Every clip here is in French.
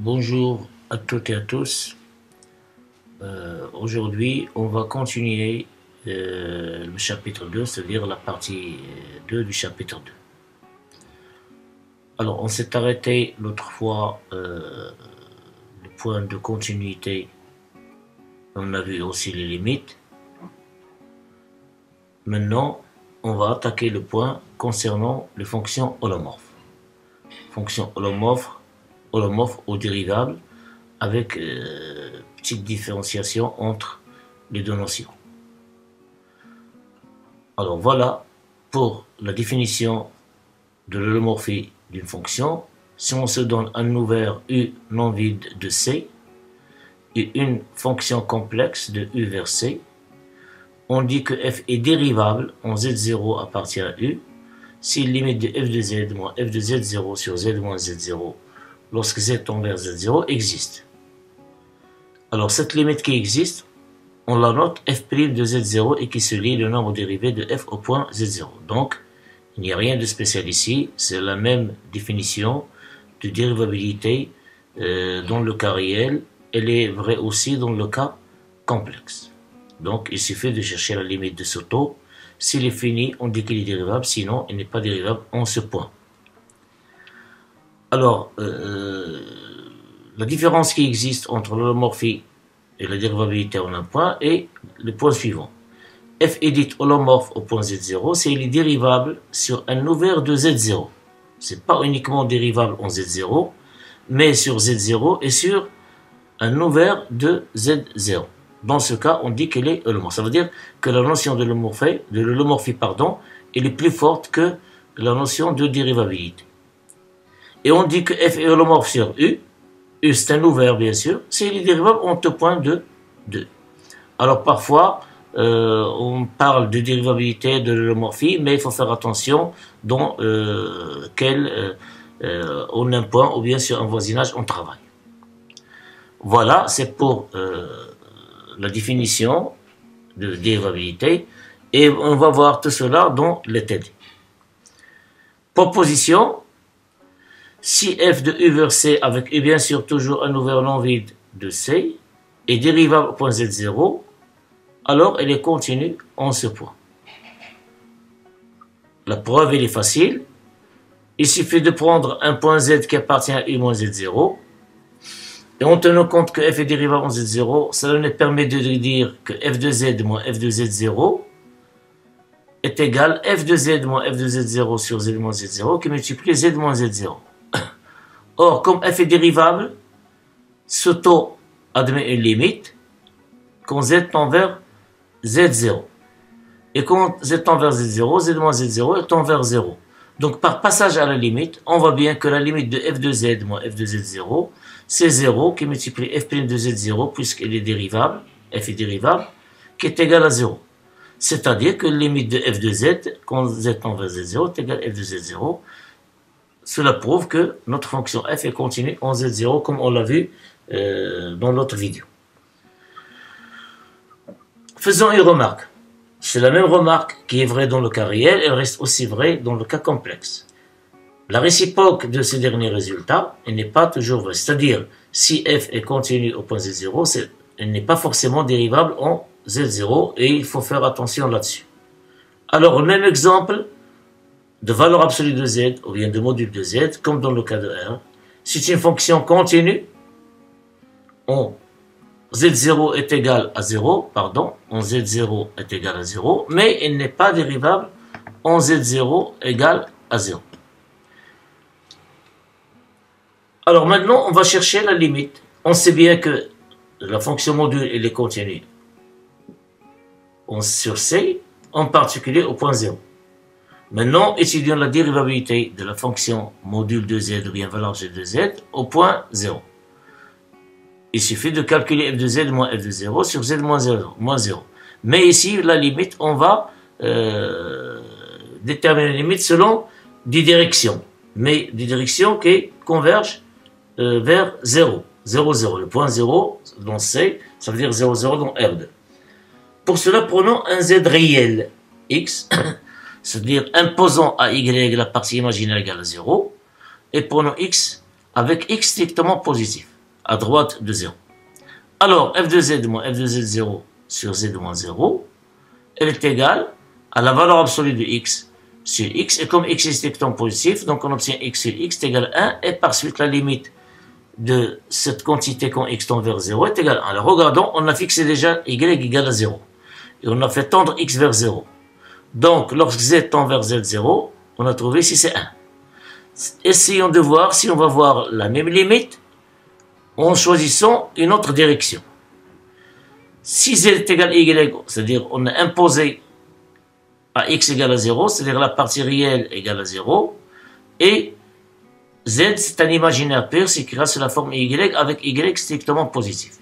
Bonjour à toutes et à tous. Aujourd'hui, on va continuer le chapitre 2, c'est-à-dire la partie 2 du chapitre 2. Alors, on s'est arrêté l'autre fois, le point de continuité. On a vu aussi les limites. Maintenant, on va attaquer le point concernant les fonctions holomorphes. Fonctions holomorphes ou dérivables avec petite différenciation entre les deux notions. Alors voilà pour la définition de l'holomorphie d'une fonction. Si on se donne un ouvert U non vide de C et une fonction complexe de U vers C, on dit que f est dérivable en z0 appartient à U si limite de f de z moins f de z0 sur z moins z0 lorsque z tend vers z0 existe. Alors cette limite qui existe, on la note f' de z0 et qui se lie le nombre dérivé de f au point z0. Donc il n'y a rien de spécial ici, c'est la même définition de dérivabilité dans le cas réel, elle est vraie aussi dans le cas complexe. Donc il suffit de chercher la limite de ce taux. S'il est fini, on dit qu'il est dérivable, sinon il n'est pas dérivable en ce point. Alors, la différence qui existe entre l'holomorphie et la dérivabilité en un point est le point suivant. F est dit holomorphe au point z0, c'est il est dérivable sur un ouvert de z0. Ce n'est pas uniquement dérivable en z0, mais sur z0 et sur un ouvert de z0. Dans ce cas, on dit qu'elle est holomorphe. Ça veut dire que la notion de l'holomorphie, elle est plus forte que la notion de dérivabilité. Et on dit que f est holomorphe sur U. U, c'est un ouvert, bien sûr. C'est il est dérivable en deux points de 2. Alors, parfois, on parle de dérivabilité de l'holomorphie, mais il faut faire attention dans en un point ou bien sur un voisinage on travaille. Voilà, c'est pour la définition de dérivabilité. Et on va voir tout cela dans les TD. Proposition. Si f de U vers C avec U bien sûr toujours un ouvert non vide de C est dérivable au point Z0, alors elle est continue en ce point. La preuve elle est facile. Il suffit de prendre un point Z qui appartient à U moins Z0 et en tenant compte que f est dérivable en Z0, cela nous permet de dire que f de Z moins f de Z0 est égal à f de Z moins f de Z0 sur Z moins Z0 qui multiplie Z moins Z0. Or, comme f est dérivable, ce taux admet une limite quand z tend vers z0. Et quand z tend vers z0, z moins z0 tend vers 0. Donc, par passage à la limite, on voit bien que la limite de f de z moins f de z0, c'est 0 qui multiplie f' de z0, puisqu'elle est dérivable, f est dérivable, qui est égal à 0. C'est-à-dire que la limite de f de z, quand z tend vers z0, est égale à f de z0. Cela prouve que notre fonction f est continue en z0 comme on l'a vu dans l'autre vidéo. Faisons une remarque. C'est la même remarque qui est vraie dans le cas réel, elle reste aussi vraie dans le cas complexe. La réciproque de ces derniers résultats, elle n'est pas toujours vraie. C'est-à-dire, si f est continue au point z0, elle n'est pas forcément dérivable en z0 et il faut faire attention là-dessus. Alors, le même exemple de valeur absolue de z, ou bien de module de z, comme dans le cas de R. C'est une fonction continue, en z0 est égal à 0, en z0 est égal à 0, mais elle n'est pas dérivable en z0 égal à 0. Alors maintenant, on va chercher la limite. On sait bien que la fonction module, elle est continue sur C, en particulier au point 0. Maintenant, étudions la dérivabilité de la fonction module de z ou bien valeur absolue de z au point 0. Il suffit de calculer f de z moins f de 0 sur z moins 0. Mais ici, la limite, on va déterminer la limite selon des directions. Mais des directions qui convergent vers 0. 0, 0. Le point 0 dans C, ça veut dire 0, 0 dans R2. Pour cela, prenons un z réel, x, c'est-à-dire imposant à y la partie imaginaire égale à 0, et prenons x avec x strictement positif. à droite de 0. Alors, f de z moins f de z0 sur z moins 0, elle est égale à la valeur absolue de x sur x, et comme x est strictement positif, donc on obtient x sur x est égal à 1, et par suite la limite de cette quantité quand x tend vers 0 est égale à 1. Alors regardons, on a fixé déjà y égale à 0, et on a fait tendre x vers 0. Donc lorsque z tend vers z0, on a trouvé si c'est 1. Essayons de voir si on va voir la même limite en choisissant une autre direction. Si z est égal à y, c'est-à-dire on a imposé à x égale à 0, c'est-à-dire la partie réelle égale à 0, et z c'est un imaginaire pur, c'est qui reste sous la forme y avec y strictement positif.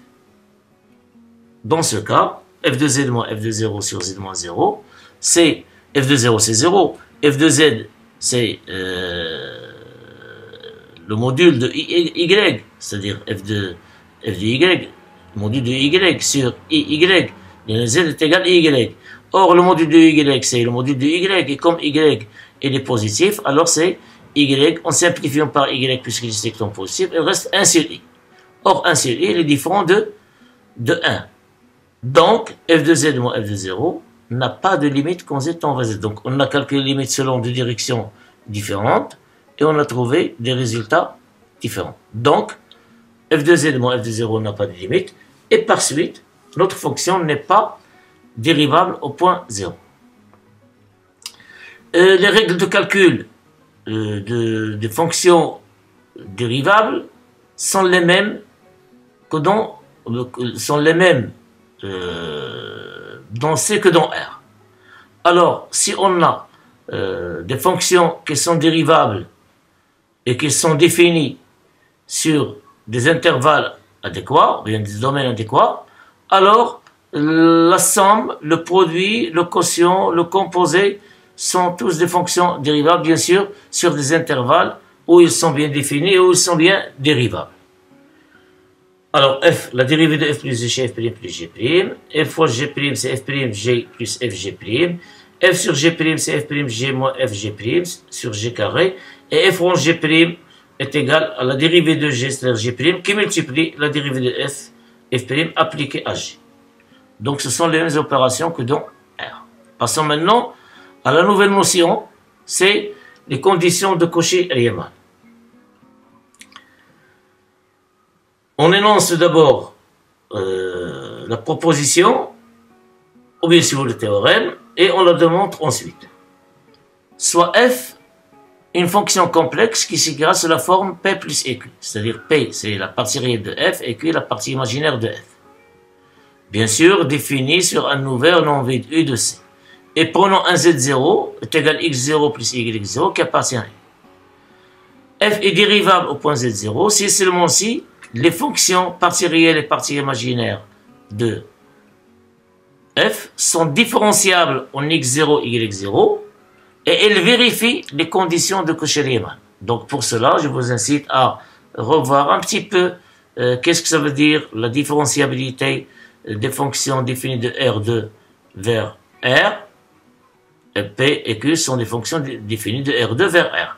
Dans ce cas, f de z moins f de 0 sur z moins 0, c'est f de 0 c'est 0, f de z c'est le module de y, c'est-à-dire f de y, le module de y sur y, z est égal à y. Or, le module de y, c'est le module de y, et comme y est positif, alors c'est y, en simplifiant par y puisqu'il est strictement positif, il reste 1 sur i. Or, 1 sur i, il est différent de 1. Donc, f de z moins f de 0 n'a pas de limite quand z tend vers z. Donc, on a calculé les limites selon deux directions différentes, et on a trouvé des résultats différents. Donc, f de z moins f de 0 n'a pas de limite, et par suite, notre fonction n'est pas dérivable au point 0. Les règles de calcul des fonctions dérivables sont les mêmes dans C que dans R. Alors, si on a des fonctions qui sont dérivables et qui sont définies sur des intervalles adéquats, bien des domaines adéquats, alors la somme, le produit, le quotient, le composé sont tous des fonctions dérivables, bien sûr, sur des intervalles où ils sont bien définis et où ils sont bien dérivables. Alors, f, la dérivée de f plus g f' plus g', f fois g' c'est f' g plus f g', f sur g' c'est f' g moins f g' sur g carré, et f rond g' est égal à la dérivée de g, c'est-à-dire g' qui multiplie la dérivée de f' appliquée à g. Donc ce sont les mêmes opérations que dans R. Passons maintenant à la nouvelle notion, c'est les conditions de Cauchy-Riemann. On énonce d'abord la proposition, ou bien si vous le théorème, et on la démontre ensuite. Soit f une fonction complexe qui s'écrira sous la forme p plus eq, c'est-à-dire p c'est la partie réelle de f et q la partie imaginaire de f. Bien sûr, définie sur un nouvel nom vide u de c. Et prenons un z0 est égal à x0 plus y0 qui appartient à f est dérivable au point z0 si seulement si les fonctions partie réelle et partie imaginaire de f sont différenciables en x0, y0 et elles vérifient les conditions de Cauchy-Riemann. Donc pour cela, je vous incite à revoir un petit peu qu'est-ce que ça veut dire la différenciabilité des fonctions définies de R2 vers R. Et P et Q sont des fonctions définies de R2 vers R.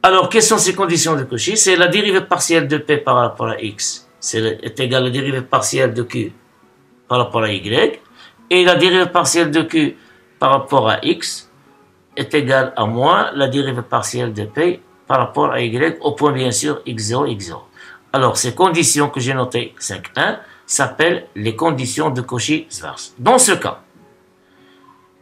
Alors, quelles sont ces conditions de Cauchy? C'est la dérivée partielle de P par rapport à X est égale à la dérivée partielle de Q par rapport à Y, et la dérivée partielle de Q par rapport à X est égale à moins la dérivée partielle de P par rapport à Y au point bien sûr X0, X0. Alors, ces conditions que j'ai notées 5.1 s'appellent les conditions de Cauchy-Schwarz. Dans ce cas,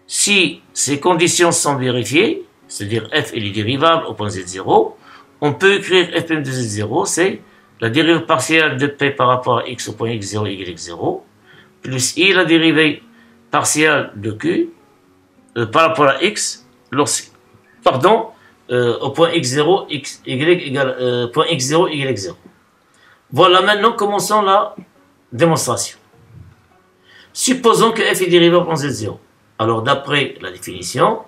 si ces conditions sont vérifiées, c'est-à-dire f est dérivable au point z0, on peut écrire f' de z0, c'est la dérivée partielle de p par rapport à x au point x0, y0, plus i la dérivée partielle de q par rapport à x, au point x0, y égale point x0, y0. Voilà, maintenant commençons la démonstration. Supposons que f est dérivable en z0. Alors, d'après la définition,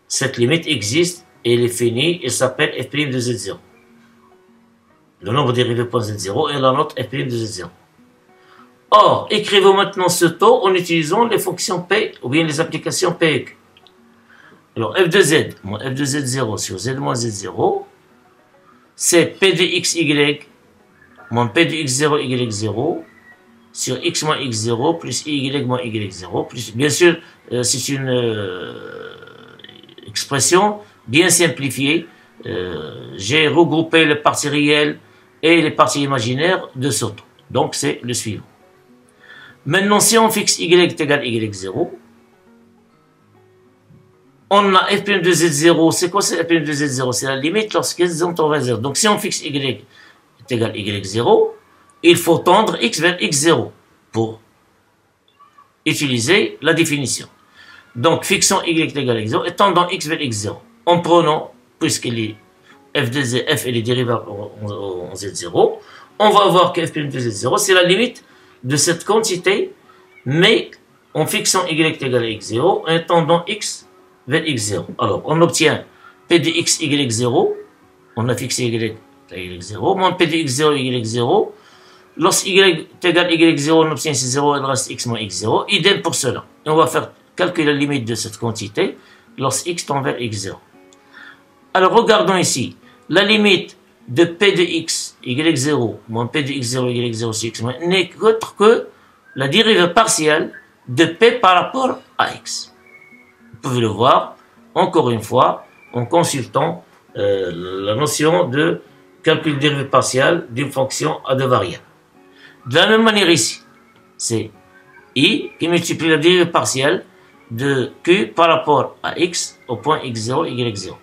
cette limite existe et elle est finie et s'appelle f' de z0. Le nombre dérivé point z0 et la note f' de z0. Or, écrivons maintenant ce taux en utilisant les fonctions p ou bien les applications p et q. Alors, f de z moins f de z0 sur z moins z0, c'est p de xy moins P de x0 y 0 sur x moins x0 plus y moins y0 plus, bien sûr, c'est une expression bien simplifiée. J'ai regroupé les parties réelles et les parties imaginaires de Soto. Donc c'est le suivant. Maintenant, si on fixe y est égal à y0, on a f' de z0. C'est quoi c'est f' de z0? C'est la limite lorsqu'ils sont en réserve. Donc si on fixe y est égal à y0, il faut tendre x vers x0 pour utiliser la définition. Donc fixons y est égal à x0 et tendons x vers x0 en prenant, puisqu'il est f de z, f et les dérivables en z0, on va voir que f' de z0 c'est la limite de cette quantité, mais en fixant y est égal à x0 et tendant x vers x0. Alors on obtient p de x y0, on a fixé y à y0, moins p de x0 y0. Lorsque y est égal à y0, on obtient ici 0, il reste x moins x0. Idem pour cela. Et on va faire calculer la limite de cette quantité lorsque x tend vers x0. Alors regardons ici. La limite de p de x y0 moins p de x0 y0 sur x n'est qu'autre que la dérivée partielle de p par rapport à x. Vous pouvez le voir, encore une fois, en consultant la notion de calcul de dérivée partielle d'une fonction à deux variables. De la même manière ici, c'est i qui multiplie la dérivée partielle de q par rapport à x au point x0, y0.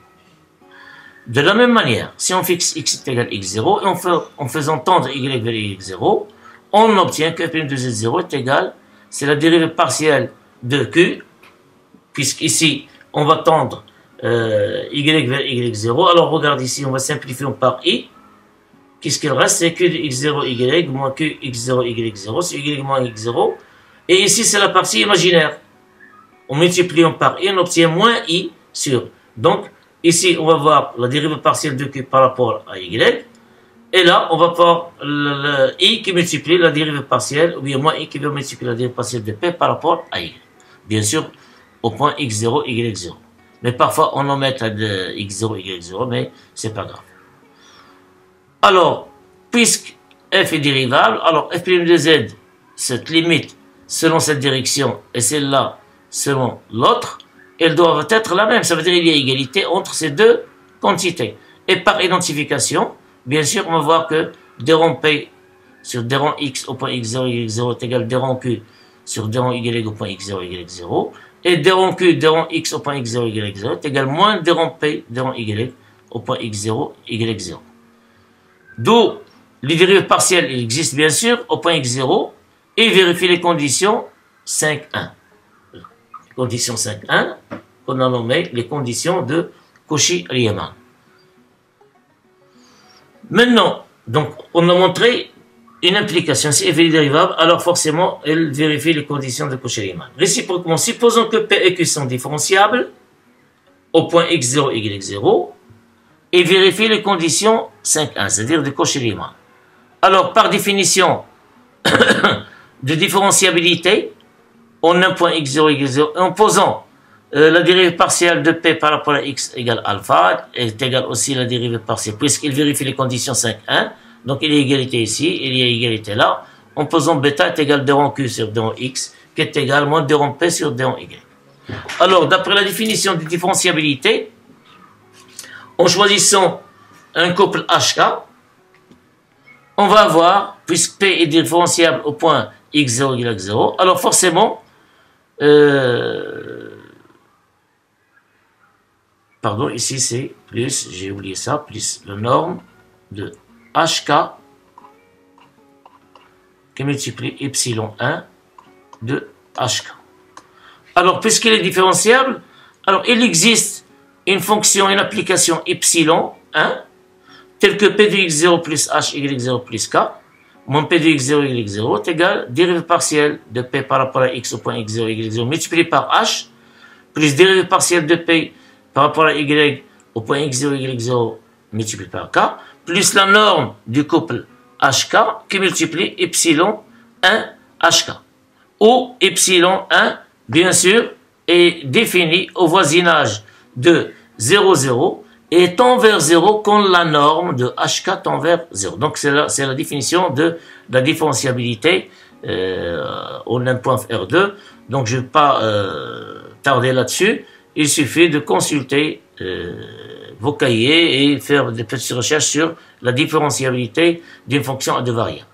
De la même manière, si on fixe x est égal à x0 et en faisant tendre y vers y0, on obtient que f' de z0 est égal, c'est la dérivée partielle de q, puisqu'ici on va tendre y vers y0. Alors regarde ici, on va simplifier par i. Qu'est-ce qu'il reste? C'est q de x0 y moins q x0 y0 c'est y moins x0. Et ici c'est la partie imaginaire. En multipliant par i, on obtient moins i sur. Donc ici on va voir la dérivée partielle de q par rapport à y. Et là on va voir le i qui multiplie la dérivée partielle, ou bien moins i qui va multiplier la dérivée partielle de p par rapport à y. Bien sûr au point x0 y0. Mais parfois on omet de x0 y0, mais c'est pas grave. Alors, puisque f est dérivable, alors f' de z, cette limite selon cette direction et celle-là selon l'autre, elles doivent être la même. Ça veut dire qu'il y a égalité entre ces deux quantités. Et par identification, bien sûr, on va voir que d rond p sur d rond x au point x0, y0 est égal à d rond q sur d rond y au point x0, y0. Et d rond q, d rond x au point x0, y0 est égal à moins d rond p, d rond y au point x0, y0. D'où les dérivées partielles existent bien sûr au point x0 et vérifie les conditions 5.1. Condition 5.1 qu'on a nommé les conditions de Cauchy-Riemann. Maintenant, donc on a montré une implication. Si f est dérivable, alors forcément elle vérifie les conditions de Cauchy-Riemann. Réciproquement, supposons que p et q sont différenciables au point x0 et y0 et vérifie les conditions 5.1, c'est-à-dire de Cauchy-Riemann. Alors, par définition de différenciabilité, on a un point x0, y0, en posant la dérivée partielle de p par rapport à x égale alpha, est égale aussi la dérivée partielle, puisqu'il vérifie les conditions 5.1, donc il y a égalité ici, il y a égalité là, en posant bêta est égal d rond q sur d rond x, qui est égal moins d rond p sur d rond y. Alors, d'après la définition de différenciabilité, en choisissant un couple HK, on va avoir, puisque P est différenciable au point x0, y0, alors forcément, pardon, ici c'est plus, j'ai oublié ça, plus la norme de HK qui multiplie epsilon1 de HK. Alors, puisqu'il est différenciable, alors il existe une fonction, une application epsilon 1, telle que p de x0 plus h y0 plus k, moins p de x0 y0 est égal dérivée partielle de p par rapport à x au point x0 y0 multiplié par h, plus dérivée partielle de p par rapport à y au point x0 y0 multiplié par k, plus la norme du couple hk qui multiplie epsilon 1 hk, où epsilon 1, bien sûr, est défini au voisinage de 0, 0, et tend vers 0 quand la norme de HK tend vers 0. Donc c'est la définition de la différenciabilité au même point R2. Donc je ne vais pas tarder là-dessus. Il suffit de consulter vos cahiers et faire des petites recherches sur la différenciabilité d'une fonction à deux variables.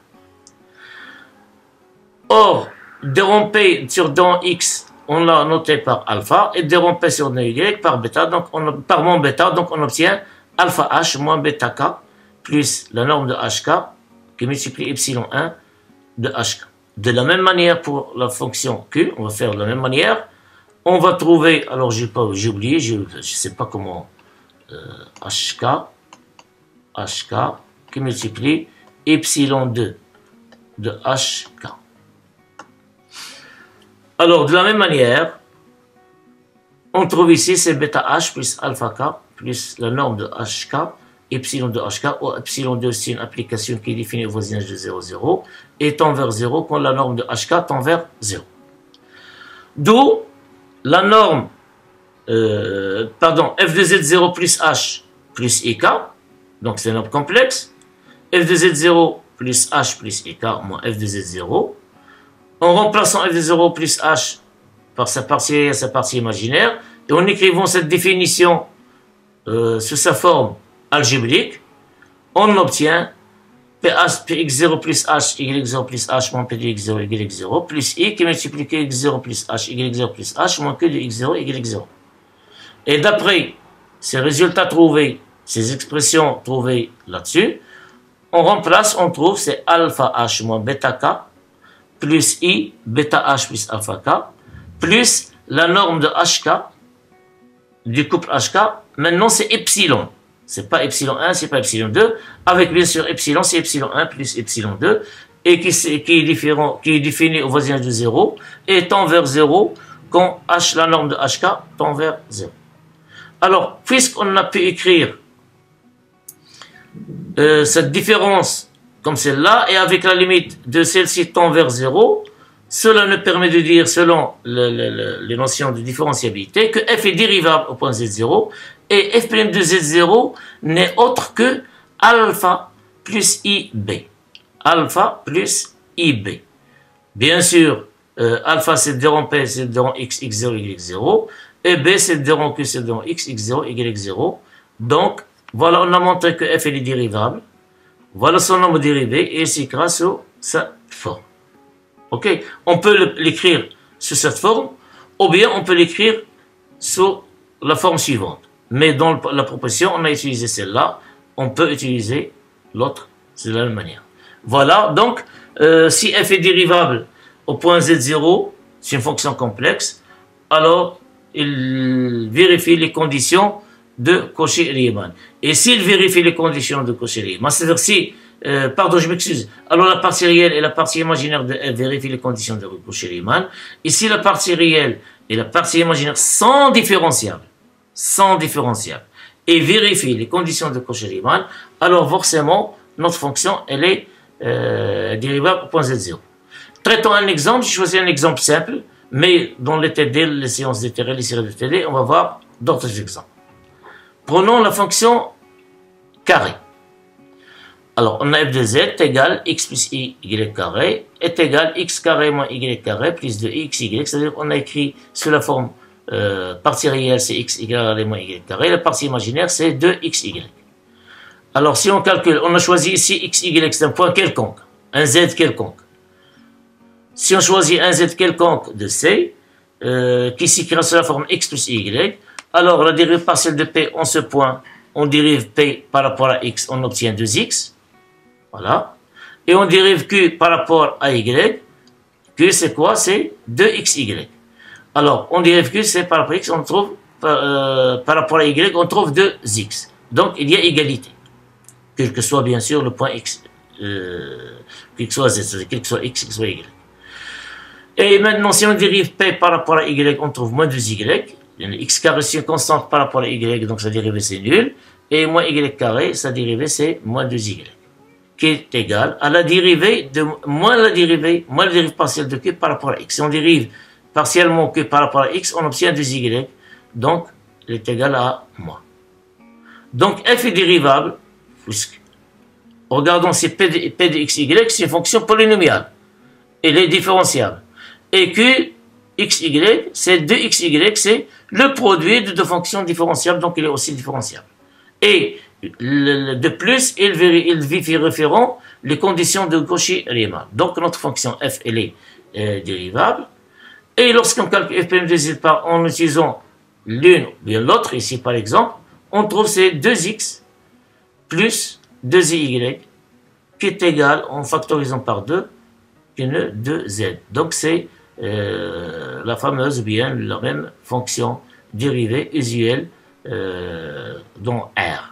Or, dérompé sur dans X, on l'a noté par alpha, et dérompé sur dans Y par bêta, donc par moins bêta, donc on obtient alpha H moins bêta K, plus la norme de HK, qui multiplie epsilon 1 de HK. De la même manière pour la fonction Q, on va faire de la même manière, on va trouver, alors j'ai oublié, je ne sais pas comment, HK qui multiplie epsilon 2 de HK. Alors, de la même manière, on trouve ici, c'est bêta H plus alpha K plus la norme de HK, epsilon de HK, ou epsilon 2, c'est une application qui est définie au voisinage de 0, 0, et tend vers 0 quand la norme de HK tend vers 0. D'où la norme, f de z0 plus h plus ik, donc c'est une norme complexe, f de z0 plus h plus ik moins f de z0, en remplaçant f de 0 plus h par sa partie réelle et sa partie imaginaire, et en écrivant cette définition sous sa forme algébrique, on obtient px0 plus h, y0 plus h moins p de x0, y0, plus i qui multiplie x0 plus h, y0 plus h moins q de x0, y0. Et d'après ces résultats trouvés, ces expressions trouvées là-dessus, on remplace, on trouve, c'est alpha h moins bêta k, plus i, bêta h plus alpha k, plus la norme de hk, du couple hk, maintenant c'est epsilon. C'est pas epsilon 1, c'est pas epsilon 2, avec bien sûr epsilon, c'est epsilon 1 plus epsilon 2, et qui est défini au voisinage de 0, et tend vers 0 quand h, la norme de hk, tend vers 0. Alors, puisqu'on a pu écrire cette différence comme celle-là, et avec la limite de celle-ci tend vers 0, cela nous permet de dire, selon les notions de différenciabilité, que f est dérivable au point z0, et f' de z0 n'est autre que alpha plus ib. Alpha plus ib. Bien sûr, alpha c'est le déron p, c'est le déron x, x0, y0, et b c'est le déron q, c'est le déron x, x0, y0. Donc, voilà, on a montré que f est dérivable. Voilà son nombre dérivé, et c'est grâce à sa forme. Ok, on peut l'écrire sous cette forme, ou bien on peut l'écrire sous la forme suivante. Mais dans la proposition, on a utilisé celle-là, on peut utiliser l'autre, c'est de la même manière. Voilà, donc, si f est dérivable au point z0, c'est une fonction complexe, alors il vérifie les conditions de Cauchy-Riemann. Et s'il vérifie les conditions de Cauchy-Riemann, c'est-à-dire si, pardon, je m'excuse, alors la partie réelle et la partie imaginaire de f vérifient les conditions de Cauchy-Riemann, et si la partie réelle et la partie imaginaire sont différenciables, et vérifient les conditions de Cauchy-Riemann, alors forcément, notre fonction, elle est dérivable au point z0. Traitons un exemple, j'ai choisi un exemple simple, mais dans les TD, les séances de TD, les séries de TD, on va voir d'autres exemples. Prenons la fonction carré. Alors, on a f de z égale x plus y carré est égal x carré moins y carré plus de x, y. C'est-à-dire qu'on a écrit sous la forme partie réelle, c'est x, y carré moins y carré. La partie imaginaire, c'est 2x, y. Alors, si on calcule, on a choisi ici x, y, c'est un point quelconque, un z quelconque. Si on choisit un z quelconque de c, qui s'écrit sous la forme x plus y, alors la dérive partielle de p en ce point, on dérive p par rapport à x, on obtient 2x. Voilà. Et on dérive q par rapport à y. Q c'est quoi? C'est 2xy. Alors, on dérive q, c'est par rapport à x, on trouve, par rapport à y, on trouve 2x. Donc, il y a égalité. Quel que soit bien sûr le point x, quel que soit z, c'est-à-dire quel que soit x, quel que soit y. Et maintenant, si on dérive p par rapport à y, on trouve moins 2y. X carré c'est une constante par rapport à y, donc sa dérivée c'est nul. Et moins y carré, sa dérivée c'est moins 2y. Qui est égal à la dérivée de moins la dérive partielle de q par rapport à x. Si on dérive partiellement q par rapport à x, on obtient 2y. Donc, il est égal à moins. Donc f est dérivable, puisque, regardons si p de xy, c'est une fonction polynomiale. Elle est différenciable. Et que xy, c'est 2xy, c'est le produit de deux fonctions différenciables, donc il est aussi différenciable. Et de plus, il vérifieront les conditions de Cauchy-Riemann. Donc notre fonction f, elle est dérivable. Et lorsqu'on calcule f' de z en utilisant l'une ou bien l'autre, ici par exemple, on trouve ces 2x plus 2y qui est égal, en factorisant par 2, qu'une 2z. Donc c'est la fameuse ou bien la même fonction dérivée usuelle dans R.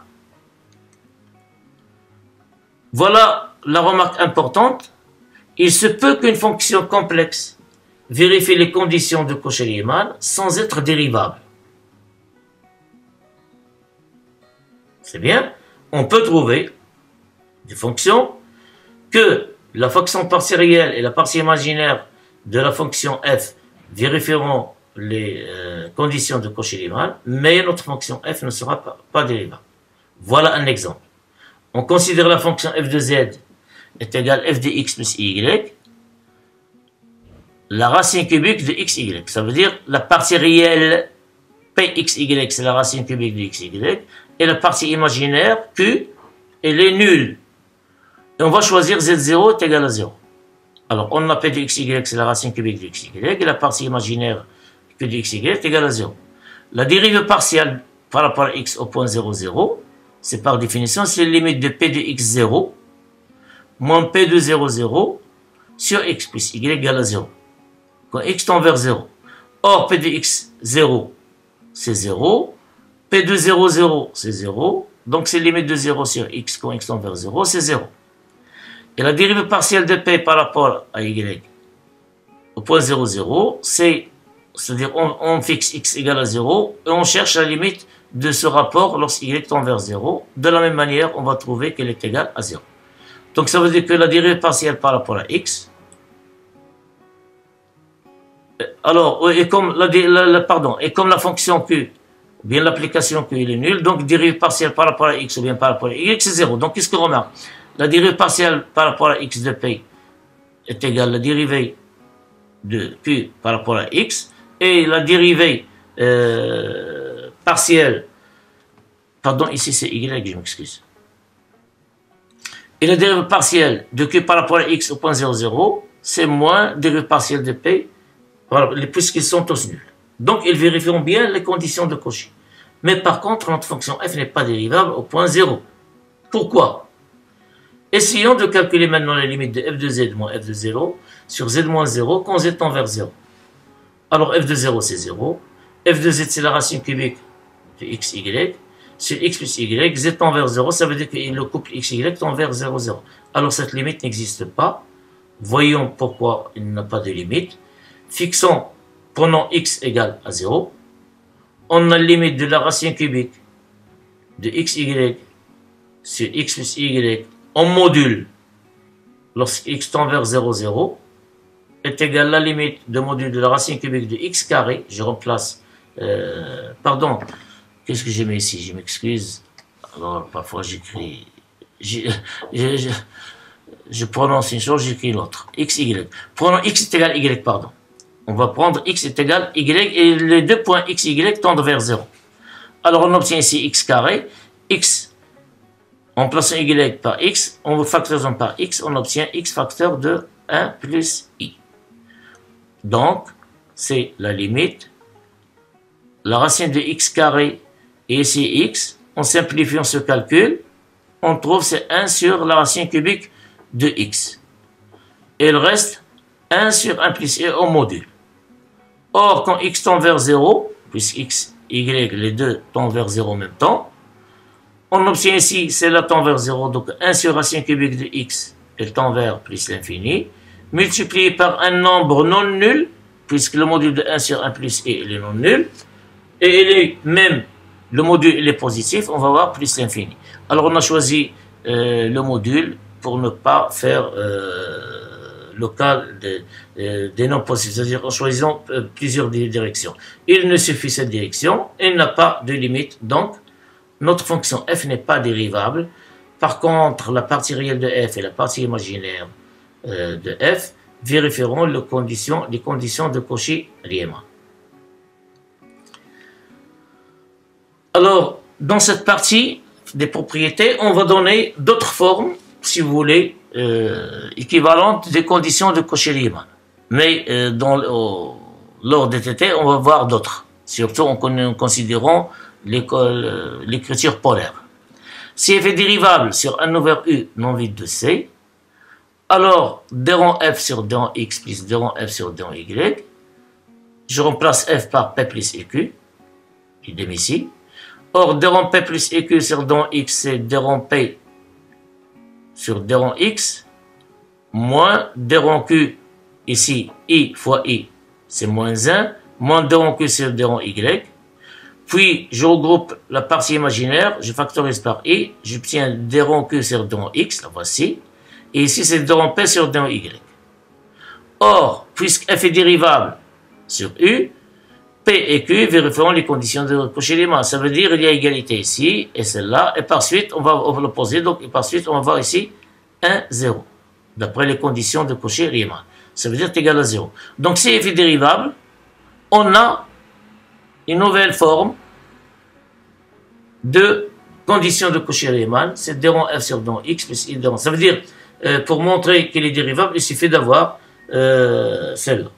Voilà la remarque importante. Il se peut qu'une fonction complexe vérifie les conditions de Cauchy-Riemann sans être dérivable. C'est bien. On peut trouver des fonctions que la fonction partielle réelle et la partielle imaginaire de la fonction f vérifieront les conditions de Cauchy-Riemann, mais notre fonction f ne sera pas dérivable. Voilà un exemple. On considère la fonction f de z est égale f de x plus y, la racine cubique de xy. Ça veut dire la partie réelle pxy, c'est la racine cubique de xy, et la partie imaginaire q, elle est nulle. Et on va choisir z0 est égal à 0. Alors, on a p de xy, c'est la racine cubique de xy, et la partie imaginaire q de xy est égale à 0. La dérivée partielle par rapport à x au point 0, 0, c'est par définition, c'est la limite de p de x0 moins p de 0, 0 sur x plus y égale à 0. Quand x tend vers 0. Or, p de x0, c'est 0. p de 0, 0, c'est 0. Donc, c'est la limite de 0 sur x quand x tend vers 0, c'est 0. Et la dérivée partielle de p par rapport à y au point 0, 0, c'est-à-dire on fixe x égale à 0 et on cherche la limite de ce rapport lorsque y tend vers 0. De la même manière, on va trouver qu'elle est égale à 0. Donc, ça veut dire que la dérivée partielle par rapport à x, alors, et comme la fonction q, bien l'application q est nulle, donc dérivée partielle par rapport à x ou bien par rapport à y, c'est 0. Donc, qu'est-ce qu'on remarque? La dérivée partielle par rapport à x de p est égale à la dérivée de q par rapport à x, et la dérivée partielle, pardon, ici c'est y, je m'excuse. Et la dérivée partielle de q par rapport à x au point 0, 0, c'est moins dérivée partielle de p, puisqu'ils sont tous nuls. Donc, ils vérifieront bien les conditions de Cauchy. Mais par contre, notre fonction f n'est pas dérivable au point 0. Pourquoi? Essayons de calculer maintenant la limite de f de z moins f de 0 sur z moins 0 quand z tend vers 0. Alors, f de 0, c'est 0. f de z, c'est la racine cubique de xy. Sur x plus y, z tend vers 0, ça veut dire que le couple xy tend vers 0, 0. Alors, cette limite n'existe pas. Voyons pourquoi il n'a pas de limite. Fixons, prenons x égale à 0. On a la limite de la racine cubique de xy sur x plus y en module lorsque x tend vers 0, 0 est égal à la limite de module de la racine cubique de x carré. Je remplace, pardon, qu'est-ce que j'ai mis ici? Je m'excuse. Alors, parfois j'écris, je prononce une chose, j'écris l'autre. xy. Prenons x est égal à y, pardon. On va prendre x est égal à y et les deux points x et y tendent vers 0. Alors on obtient ici x carré, x, en plaçant y par x, en factorisant par x, on obtient x facteur de 1 plus i. Donc, c'est la limite, la racine de x carré et ici x, en simplifiant ce calcul, on trouve c'est 1 sur la racine cubique de x. Et le reste, 1 sur 1 plus i au module. Or, quand x tend vers 0, puisque x, y, les deux tendent vers 0 en même temps, on obtient ici, c'est là tend vers 0, donc 1 sur racine cubique de x, elle tend vers plus l'infini, multiplié par un nombre non nul, puisque le module de 1 sur 1 plus i, il est non nul, et il est même, le module il est positif, on va voir plus l'infini. Alors, on a choisi le module pour ne pas faire local des non positifs, c'est-à-dire en choisissant plusieurs directions. Il ne suffit cette direction, il n'a pas de limite, donc notre fonction f n'est pas dérivable. Par contre, la partie réelle de f et la partie imaginaire de f vérifieront les conditions de Cauchy-Riemann. Alors, dans cette partie des propriétés, on va donner d'autres formes, si vous voulez, équivalentes des conditions de Cauchy-Riemann. Mais lors des TT, on va voir d'autres, surtout en considérant l'écriture polaire. Si f est dérivable sur 1 over u non vide de C, alors d rond f sur d rond x plus d rond f sur d rond y, je remplace f par p plus eq, idem ici. Or, d rond p plus eq sur d rond x, c'est d rond p sur d rond x, moins d rond q, ici, i fois i, c'est moins 1, moins d rond q sur d rond y. Puis, je regroupe la partie imaginaire, je factorise par i, j'obtiens d rond q sur d rond x, la voici, et ici, c'est d rond p sur d rond y. Or, puisque f est dérivable sur u, P et Q vérifieront les conditions de Cauchy-Riemann. Ça veut dire qu'il y a égalité ici et celle-là. Et par suite, on va l'opposer. Donc, et par suite, on va voir ici 1, 0. D'après les conditions de Cauchy-Riemann. Ça veut dire égal à 0. Donc, si f est dérivable, on a une nouvelle forme de conditions de Cauchy-Riemann. C'est d rond f sur d rond x plus i d rond. Ça veut dire, pour montrer qu'il est dérivable, il suffit d'avoir celle-là.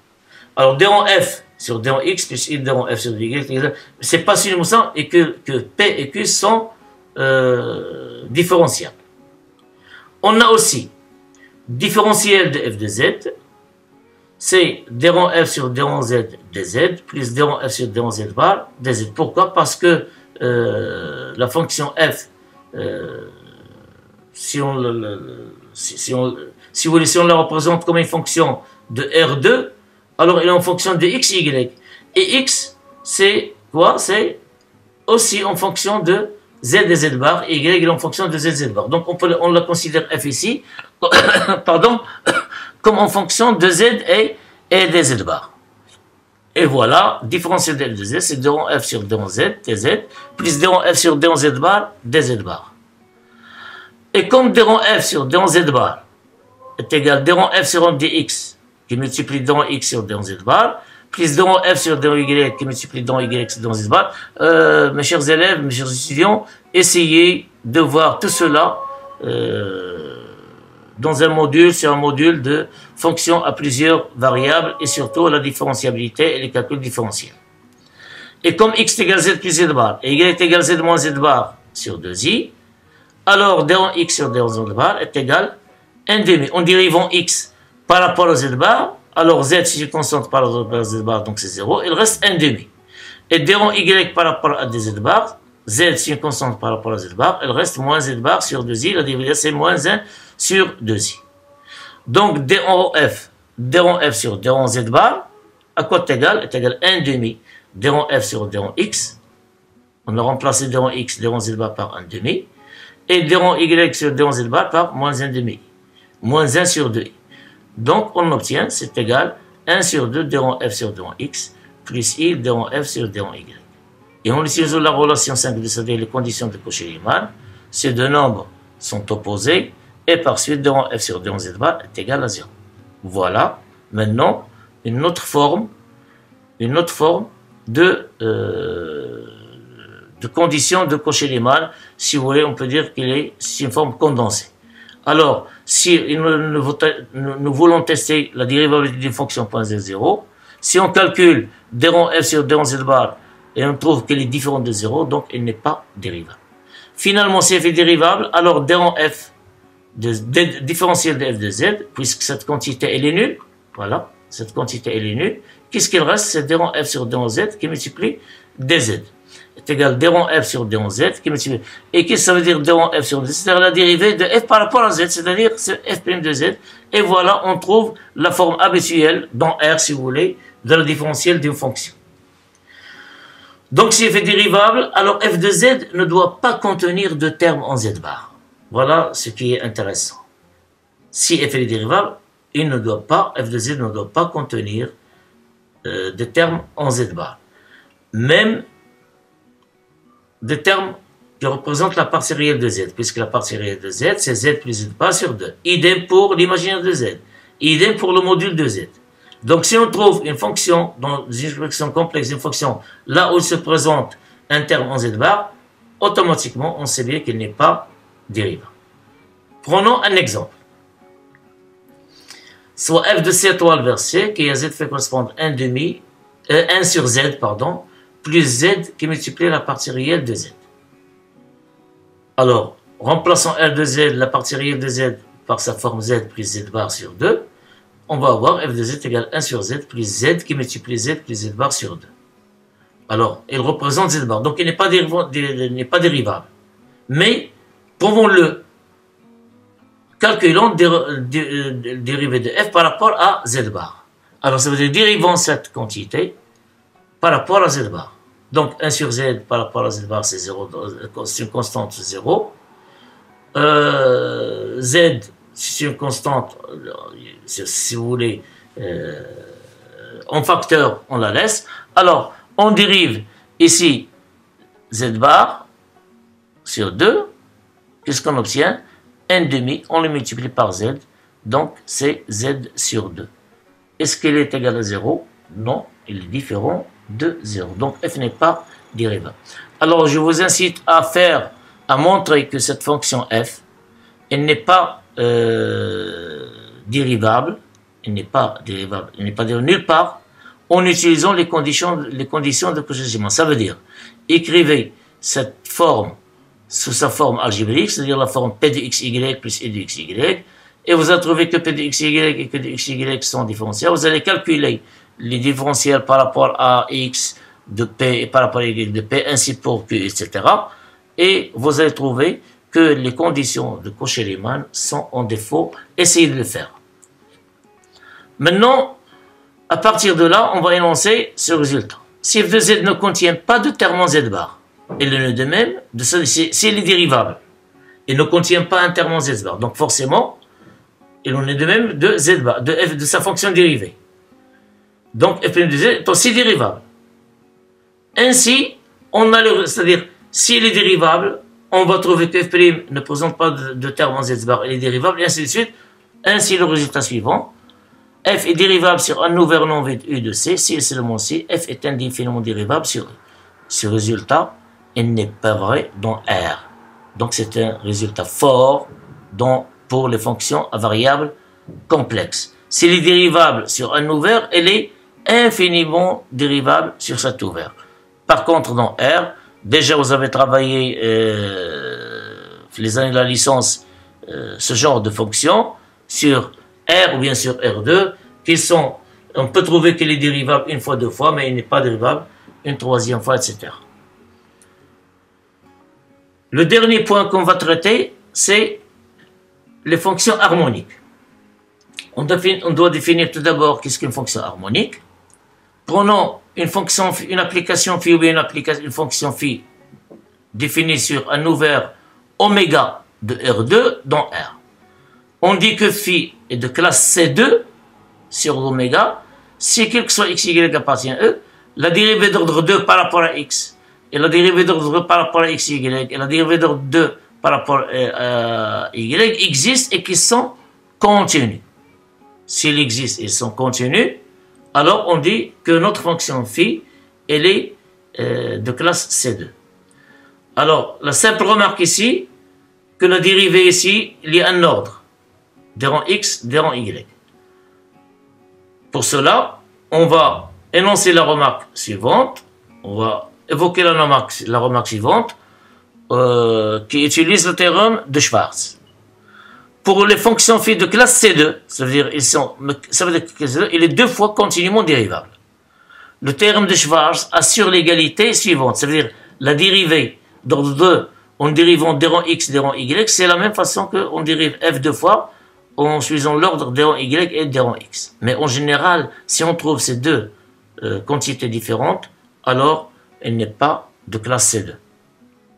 Alors, d rond f sur d rond x plus i d rond f sur y, c'est pas seulement ça, et que P et Q sont différentiables. On a aussi différentiel de f de z, c'est d rond f sur d rond z dz, plus d rond f sur d rond z bar dz. Pourquoi? Parce que la fonction f, si on la représente comme une fonction de R2, alors il est en fonction de x, y. Et x, c'est quoi? C'est aussi en fonction de z et z bar, et y est en fonction de z et z bar. Donc on la considère f ici, pardon, comme en fonction de z et de z bar. Et voilà, différentiel de f de z, c'est d rond f sur d rond z, dz, plus d rond f sur d rond z bar, dz bar. Et comme d rond f sur d rond z bar est égal à d rond f sur dx, qui multiplie d rond x sur d rond z bar, plus d rond f sur d rond y, qui multiplie d rond y sur d rond z bar. Mes chers élèves, mes chers étudiants, essayez de voir tout cela dans un module, sur un module de fonctions à plusieurs variables et surtout la différenciabilité et les calculs différentiels. Et comme x est égal à z plus z bar et y est égal à z moins z bar sur 2i, alors d rond x sur d rond z bar est égal à 1 demi. En dérivant x par rapport à z bar, alors z si je concentre par rapport à z bar, donc c'est 0, il reste 1 demi. Et d rond y par rapport à dz bar, z si je concentre par rapport à z bar, il reste moins z bar sur 2i, la dérivée c'est moins 1 sur 2i. Donc d rond f sur d rond z bar, à quoi est égal? Est égal à 1 demi d rond f sur d rond x. On a remplacé d rond x, d rond z bar par 1 demi. Et d rond y sur d rond z bar par moins 1 demi. Moins 1 sur 2i. Donc, on obtient, c'est égal à 1 sur 2 d rond f sur d rond x, plus i d rond f sur d rond y. Et en utilisant la relation 5, c'est-à-dire les conditions de Cauchy-Riemann, ces deux nombres sont opposés, et par suite d rond f sur d rond z bar est égal à 0. Voilà, maintenant, une autre forme de conditions de Cauchy-Riemann. Si vous voulez, on peut dire c'est une forme condensée. Alors, si nous voulons tester la dérivabilité d'une fonction .z0, si on calcule d rond f sur d rond z bar et on trouve qu'elle est différente de 0, donc elle n'est pas dérivable. Finalement, si f est dérivable, alors d rond f différentiel de f de z, puisque cette quantité elle est nulle, voilà, cette quantité elle est nulle, qu'est-ce qu'il reste? C'est d rond f sur d rond z qui multiplie dz. Est égal à d rond f sur d rond z qui multiplie. Et qu'est-ce que ça veut dire d rond f sur z? C'est-à-dire la dérivée de f par rapport à z, c'est-à-dire f' de z. Et voilà, on trouve la forme habituelle dans R, si vous voulez, de la différentielle d'une fonction. Donc si f est dérivable, alors f de z ne doit pas contenir de termes en z bar. Voilà ce qui est intéressant. Si f est dérivable, f de z ne doit pas contenir de termes en z bar. Même des termes qui représente la partie réelle de z, puisque la partie réelle de z, c'est z plus z bar sur 2. Idem pour l'imaginaire de z. Idem pour le module de z. Donc, si on trouve une fonction, dans une expression complexe, une fonction, là où il se présente un terme en z bar, automatiquement, on sait bien qu'il n'est pas dérivable. Prenons un exemple. Soit f de c étoile vers c, qui à z fait correspondre 1 sur z, pardon, plus z qui multiplie la partie réelle de z. Alors, remplaçant r de z, la partie réelle de z, par sa forme z plus z bar sur 2, on va avoir f de z égale 1 sur z plus z qui multiplie z plus z bar sur 2. Alors, il représente z bar, donc il n'est pas dérivable. Mais, prouvons-le, calculons dérivée de f par rapport à z bar. Alors, ça veut dire dérivons cette quantité par rapport à z bar. Donc, 1 sur z par rapport à z bar, c'est 0, c'est une constante 0. Z, c'est une constante, si vous voulez, en facteur, on la laisse. Alors, on dérive ici z bar sur 2. Qu'est-ce qu'on obtient? 1/2, on le multiplie par z. Donc, c'est z sur 2. Est-ce qu'il est égal à 0? Non, il est différent de 0. Donc, f n'est pas dérivable. Alors, je vous incite à montrer que cette fonction f, elle n'est pas dérivable. Elle n'est pas dérivable. Elle n'est pas dérivable nulle part en utilisant les conditions de Cauchy-Riemann. Ça veut dire, écrivez cette forme sous sa forme algébrique, c'est-à-dire la forme p de xy plus e de xy, et vous allez trouver que p de xy et que de xy sont différentiels. Vous allez calculer les différentiels par rapport à x de p et par rapport à y de p, ainsi pour q, etc. Et vous allez trouver que les conditions de Cauchy-Riemann sont en défaut. Essayez de le faire. Maintenant, à partir de là, on va énoncer ce résultat. Si f de z ne contient pas de terme en z bar, il en est de même, s'il est dérivable, il ne contient pas un terme en z bar. Donc forcément, il en est de même de z bar, de f de sa fonction dérivée. Donc f' de z est aussi dérivable. Ainsi, c'est-à-dire, s'il est dérivable, on va trouver que f' ne présente pas de terme en z bar, il est dérivable, et ainsi de suite. Ainsi, le résultat suivant, f est dérivable sur un ouvert non vide u de c, si et seulement si, f est indéfiniment dérivable sur u. Ce résultat, il n'est pas vrai dans R. Donc c'est un résultat fort pour les fonctions à variables complexes. S'il est dérivable sur un ouvert, elle est infiniment dérivable sur cet ouvert. Par contre, dans R, déjà vous avez travaillé les années de la licence ce genre de fonctions sur R ou bien sur R2, on peut trouver qu'il est dérivable une fois, deux fois, mais il n'est pas dérivable une troisième fois, etc. Le dernier point qu'on va traiter, c'est les fonctions harmoniques. On doit définir tout d'abord qu'est-ce qu'une fonction harmonique. Prenons une application phi ou bien une fonction phi définie sur un ouvert oméga de R2 dans R. On dit que phi est de classe C2 sur oméga. Si quel que soit x, y appartient à E, la dérivée d'ordre 2 par rapport à x, et la dérivée d'ordre 2 par rapport à x, y, et la dérivée d'ordre 2 par rapport à y existent et qui sont continues. S'ils existent et sont continues, alors on dit que notre fonction phi, elle est de classe C2. Alors, la simple remarque ici, que la dérivée ici, il y a un ordre, des rangs x, des rangs y. Pour cela, on va énoncer la remarque suivante, on va évoquer la remarque suivante, qui utilise le théorème de Schwarz. Pour les fonctions phi de classe C2, ça veut dire qu'il est deux fois continuellement dérivable. Le théorème de Schwarz assure l'égalité suivante, ça veut dire la dérivée d'ordre 2 en dérivant des rangs x, des rangs y, c'est la même façon qu'on dérive f deux fois en suivant l'ordre des rangs y et des rangs x. Mais en général, si on trouve ces deux quantités différentes, alors elle n'est pas de classe C2.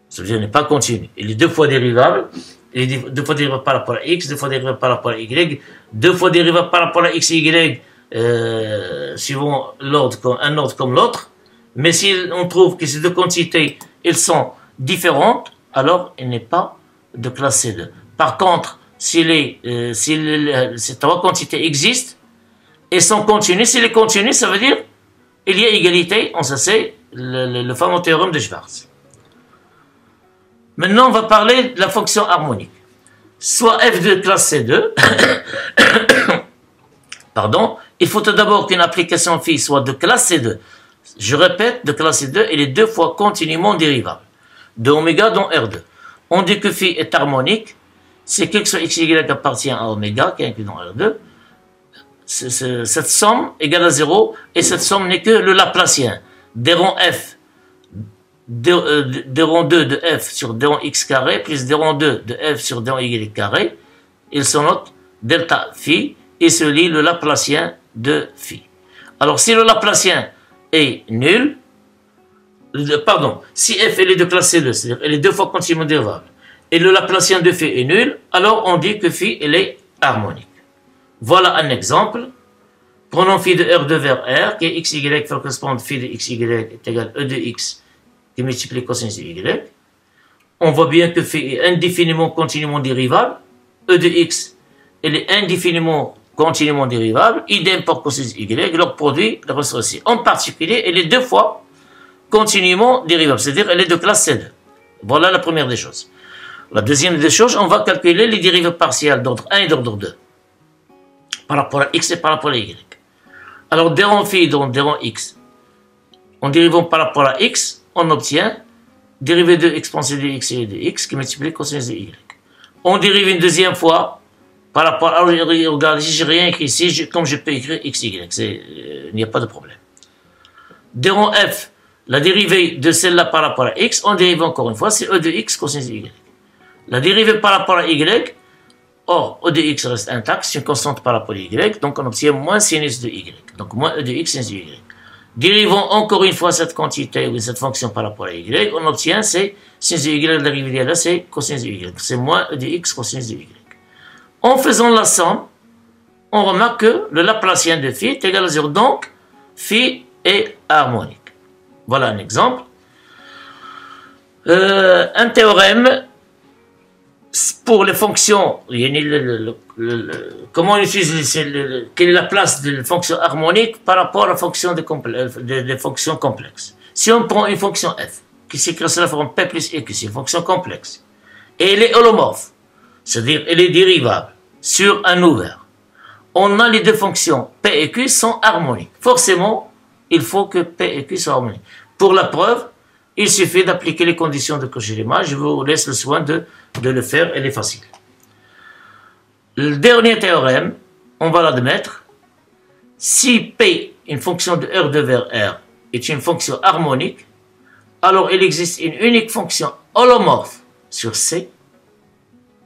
Ça veut dire qu'elle n'est pas continue. Elle est deux fois dérivable. Il est deux fois dérivable par rapport à x, deux fois dérivable par rapport à y, deux fois dérivable par rapport à x et y, suivant un ordre comme l'autre. Mais si on trouve que ces deux quantités, elles sont différentes, alors il n'est pas de classe C2. Par contre, si ces trois quantités existent et sont continues, s'il est continu, ça veut dire il y a égalité, on sait, c'est le fameux théorème de Schwarz. Maintenant, on va parler de la fonction harmonique. Soit f de classe C2, pardon, il faut tout d'abord qu'une application phi soit de classe C2. Je répète, de classe C2, elle est deux fois continuellement dérivable. De oméga dans R2. On dit que phi est harmonique, c'est que ce x, y appartient à oméga, qui est inclus dans R2. Cette somme égale à 0, et cette somme n'est que le Laplacien. D rond f, d rond 2 de f sur d rond x carré, plus d rond 2 de f sur d rond y carré, ils se notent delta phi, et se lie le Laplacien de phi. Alors si le Laplacien est nul, pardon, si f elle est de classe C2, c'est-à-dire elle est deux fois continuellement dérivable, et le Laplacien de phi est nul, alors on dit que phi elle est harmonique. Voilà un exemple. Prenons phi de R2 vers R, qui est x, y, correspond phi de x, y est égal E de x, qui multiplie cosinus de y. On voit bien que phi est indéfiniment continuellement dérivable. E de x, elle est indéfiniment continuellement dérivable. Idem pour cosinus de y, leur produit le ressort ici. En particulier, elle est deux fois continuellement dérivable, c'est-à-dire elle est de classe C2. Voilà la première des choses. La deuxième des choses, on va calculer les dérivées partielles d'ordre 1 et d'ordre 2. Par rapport à x et par rapport à y. Alors, d rond phi dans d rond x, en dérivant par rapport à x, on obtient dérivée de exponentielle de x et de x qui multiplie cosinus de y. On dérive une deuxième fois par rapport à... Regardez, j'ai rien écrit ici, comme je peux écrire x, y, il n'y a pas de problème. D rond f, la dérivée de celle-là par rapport à x, on dérive encore une fois, c'est e de x cosinus de y. La dérivée par rapport à y, or, e de x reste intact, c'est une constante par rapport à y, donc on obtient moins sinus de y. Donc moins e de x sinus de y. Dérivons encore une fois cette quantité ou cette fonction par rapport à y, on obtient c'est sinus de y, la dérivée là, c'est cosinus de y. C'est moins e de x cosinus de y. En faisant la somme, on remarque que le Laplacien de phi est égal à 0, donc phi est harmonique. Voilà un exemple. Un théorème pour les fonctions, comment on utilise, quelle est la place de la fonction harmonique par rapport à la fonction des fonctions complexes. Si on prend une fonction f, qui s'écrit sous la forme p plus q, c'est une fonction complexe, et elle est holomorphe, c'est-à-dire elle est dérivable sur un ouvert, on a les deux fonctions p et q sont harmoniques. Forcément, il faut que p et q soient harmoniques. Pour la preuve, il suffit d'appliquer les conditions de Cauchy-Riemann. Je vous laisse le soin de le faire, elle est facile. Le dernier théorème, on va l'admettre. Si P, une fonction de R2 vers R, est une fonction harmonique, alors il existe une unique fonction holomorphe sur C,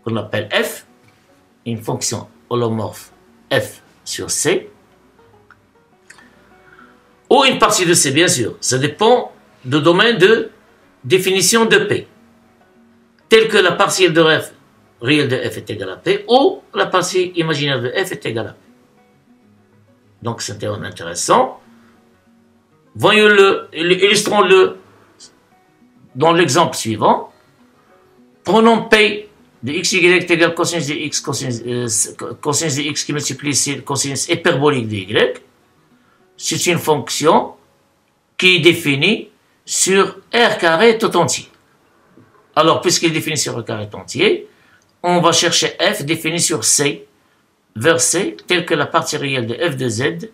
qu'on appelle F, une fonction holomorphe F sur C, ou une partie de C, bien sûr. Ça dépend du domaine de définition de P, tel que la partielle de f réelle de f est égale à P, ou la partie imaginaire de f est égale à P. Donc c'est un théorème intéressant. Voyons-le, illustrons-le dans l'exemple suivant. Prenons P de x, y est égal à cosinus de x, cosinus de x qui multiplie le cosinus hyperbolique de y. C'est une fonction qui est définie sur R carré tout entier. Alors, puisqu'il est défini sur R carré tout entier, on va chercher f défini sur C, vers C, tel que la partie réelle de f de z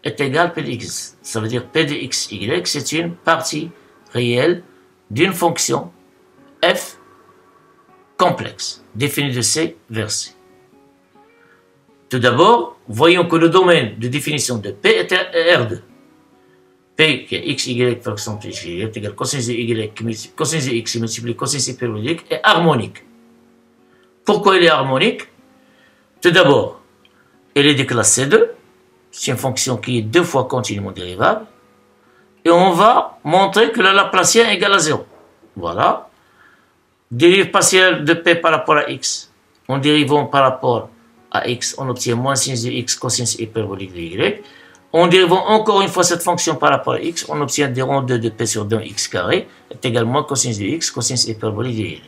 est égale à p de x. Ça veut dire p de x, y, c'est une partie réelle d'une fonction f complexe, définie de C vers C. Tout d'abord, voyons que le domaine de définition de P est R2. P qui est x, y, par exemple, y est égal à cosinus de y, cosinus de x qui multiplie cosinus hyperbolique est harmonique. Pourquoi elle est harmonique? Tout d'abord, elle est de classe C2, c'est une fonction qui est deux fois continuellement dérivable, et on va montrer que le Laplacien est égal à 0. Voilà. Dérive partielle de P par rapport à x. En dérivant par rapport à x, on obtient moins sinus de x cosinus hyperbolique de y. En dérivant encore une fois cette fonction par rapport à x, on obtient d rond 2 de p sur 2 x carré est également cosinus de x cosinus hyperbolique de y.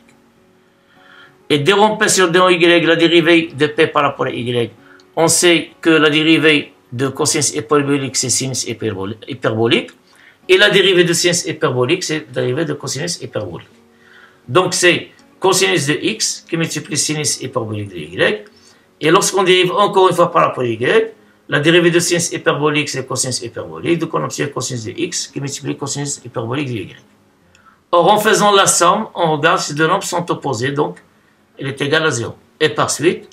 et déromper sur d en y la dérivée de p par rapport à y, on sait que la dérivée de cosinus hyperbolique, c'est sinus hyperbolique, et la dérivée de sinus hyperbolique, c'est la dérivée de cosinus hyperbolique. Donc, c'est cosinus de x qui multiplie sinus hyperbolique de y, et lorsqu'on dérive encore une fois par rapport à y, la dérivée de sinus hyperbolique, c'est cosinus hyperbolique, donc on obtient cosinus de x qui multiplie cosinus hyperbolique de y. Or, en faisant la somme, on regarde si deux nombres sont opposés, donc elle est égale à 0. Et par suite,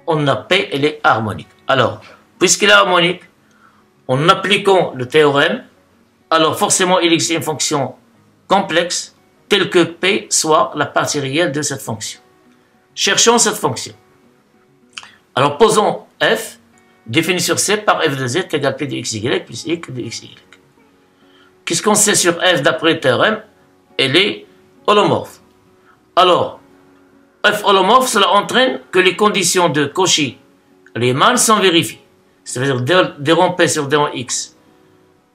on a P, elle est harmonique. Alors, puisqu'elle est harmonique, en appliquant le théorème, alors forcément il existe une fonction complexe telle que P soit la partie réelle de cette fonction. Cherchons cette fonction. Alors, posons f, défini sur C par f de z égale P de xy plus y de xy. Qu'est-ce qu'on sait sur f d'après le théorème? Elle est holomorphe. Alors, f holomorphe, cela entraîne que les conditions de Cauchy-Riemann sont vérifiées. C'est-à-dire d rond p sur d rond x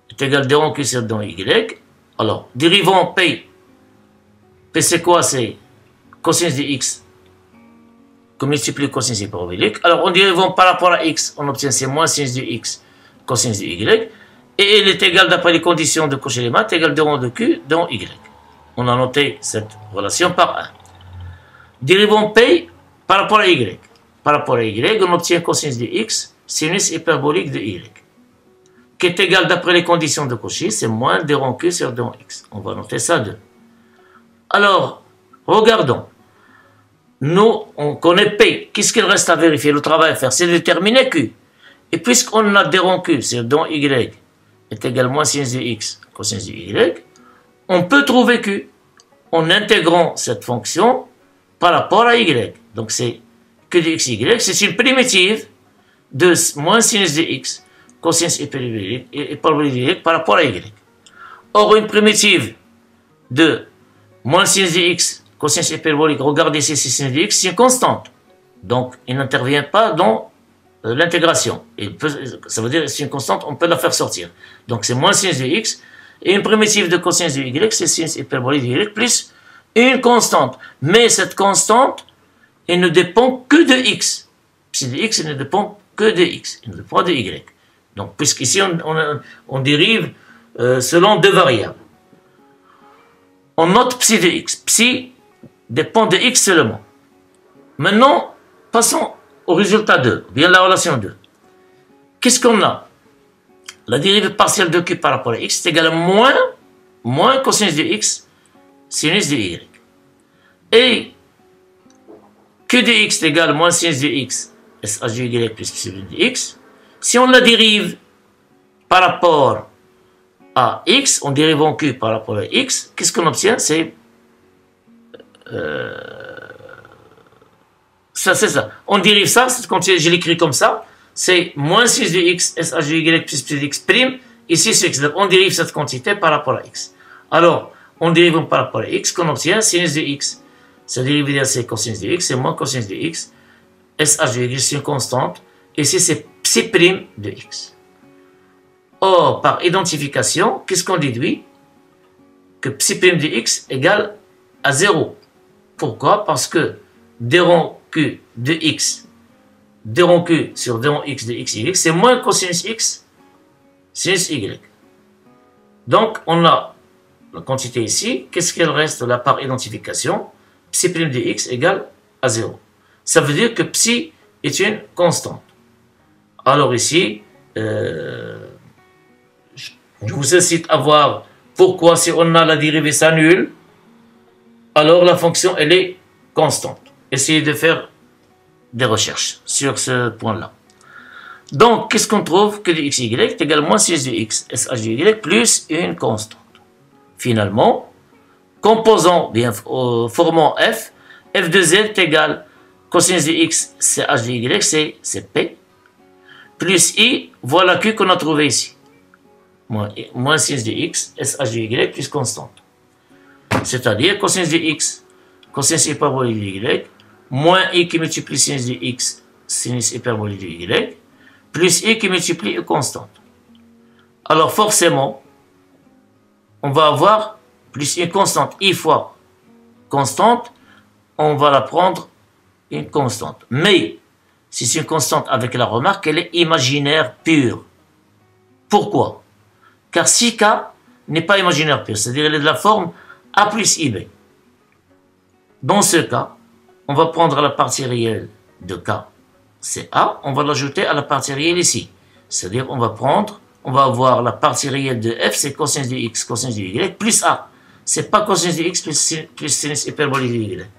est égal à d rond q sur d rond y. Alors, dérivons p. P c'est quoi? C'est cosinus de x qu'on multiplie cosinus hyperbolique. Alors, en dérivant par rapport à x, on obtient c'est moins sinus de x cosinus de y. Et elle est égale, d'après les conditions de Cauchy-Riemann, est égale d rond de q, d rond y. On a noté cette relation par 1. Dérivons P par rapport à y. Par rapport à y, on obtient cosinus de x, sinus hyperbolique de y. Qui est égal, d'après les conditions de Cauchy, c'est moins d rond q sur d rond x. On va noter ça 2. Alors, regardons. Nous, on connaît P. Qu'est-ce qu'il reste à vérifier? Le travail à faire, c'est de déterminer Q. Et puisqu'on a d rond q sur d rond y est égal à moins sinus de x, cosinus de y, on peut trouver Q en intégrant cette fonction par rapport à y. Donc c'est Q de xy, c'est une primitive de moins sinus de x cosinus hyperbolique de y par rapport à y. Or, une primitive de moins sinus de x cosinus hyperbolique, regardez ici, c'est sinus de x, c'est une constante. Donc, il n'intervient pas dans l'intégration. Ça veut dire que c'est une constante, on peut la faire sortir. Donc, c'est moins sinus de x. Et une primitive de cosinus de y, c'est sinus hyperbolique de y plus une constante. Mais cette constante, elle ne dépend que de x. Psi de x, elle ne dépend que de x. Elle ne dépend pas de y. Donc, puisqu'ici, on dérive selon deux variables. On note psi de x. Psi dépend de x seulement. Maintenant, passons au résultat 2, bien la relation 2. Qu'est-ce qu'on a? La dérivée partielle de q par rapport à x est égale à moins cosinus de x sinus de y. Et q de x est égal à moins sinus de x sh de y plus psi de x. Si on la dérive par rapport à x, en dérivant q par rapport à x, qu'est-ce qu'on obtient? C'est ça. On dérive ça, je l'écris comme ça. C'est moins 6 de x, sh de y plus p de x prime, ici c'est x. Donc on dérive cette quantité par rapport à x. Alors, on dérive par rapport à x, qu'on obtient sinus de x. Sa dérivée c'est cosinus de x, c'est moins cosinus de x. sh de y, c'est une constante. Ici c'est psi prime de x. Or, par identification, qu'est-ce qu'on déduit? Que psi prime de x égale à 0. Pourquoi? Parce que d rond q de x, d rond q sur d rond x de xy, c'est moins cosinus x sinus y. Donc, on a la quantité ici. Qu'est-ce qu'il reste de la part identification? Psi prime de x égale à 0. Ça veut dire que psi est une constante. Alors ici, je vous incite à voir pourquoi si on a la dérivée s'annule, alors la fonction elle est constante. Essayez de faire des recherches sur ce point-là. Donc, qu'est-ce qu'on trouve? Que de xy est égal à moins 6 de x, sh de y plus une constante. Finalement, composant, bien, formant f de z est égal cosinus de x, c'est h de y, c'est p, plus i, voilà q qu'on a trouvé ici. Moins 6 de x, sh de y plus constante. C'est-à-dire cosinus de x, cosinus hyperbolique de y, moins i qui multiplie sinus de x, sinus hyperbolique de y, plus i qui multiplie une constante. Alors forcément, on va avoir plus une constante i fois constante on va la prendre une constante. Mais, si c'est une constante avec la remarque, elle est imaginaire pure. Pourquoi? Car si K n'est pas imaginaire pure, c'est-à-dire elle est de la forme A plus IB. Dans ce cas, on va prendre la partie réelle de K, c'est A, on va l'ajouter à la partie réelle ici. C'est-à-dire on va avoir la partie réelle de F, c'est cosinus de X, cosinus de Y, plus A. C'est pas cosinus de X plus sinus hyperbolique de Y.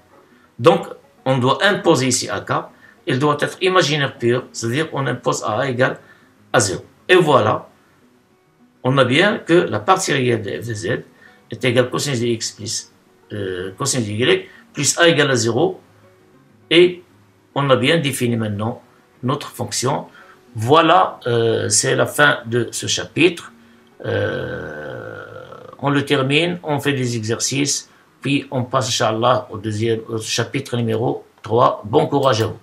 Donc, on doit imposer ici à K, il doit être imaginaire pur, c'est-à-dire on impose à A égale à 0. Et voilà, on a bien que la partie réelle de f de z est égale cosinus de x plus cosinus de y plus a égale à 0. Et on a bien défini maintenant notre fonction. Voilà, c'est la fin de ce chapitre. On le termine, on fait des exercices, puis on passe, Inch'Allah, au chapitre numéro 3. Bon courage à vous.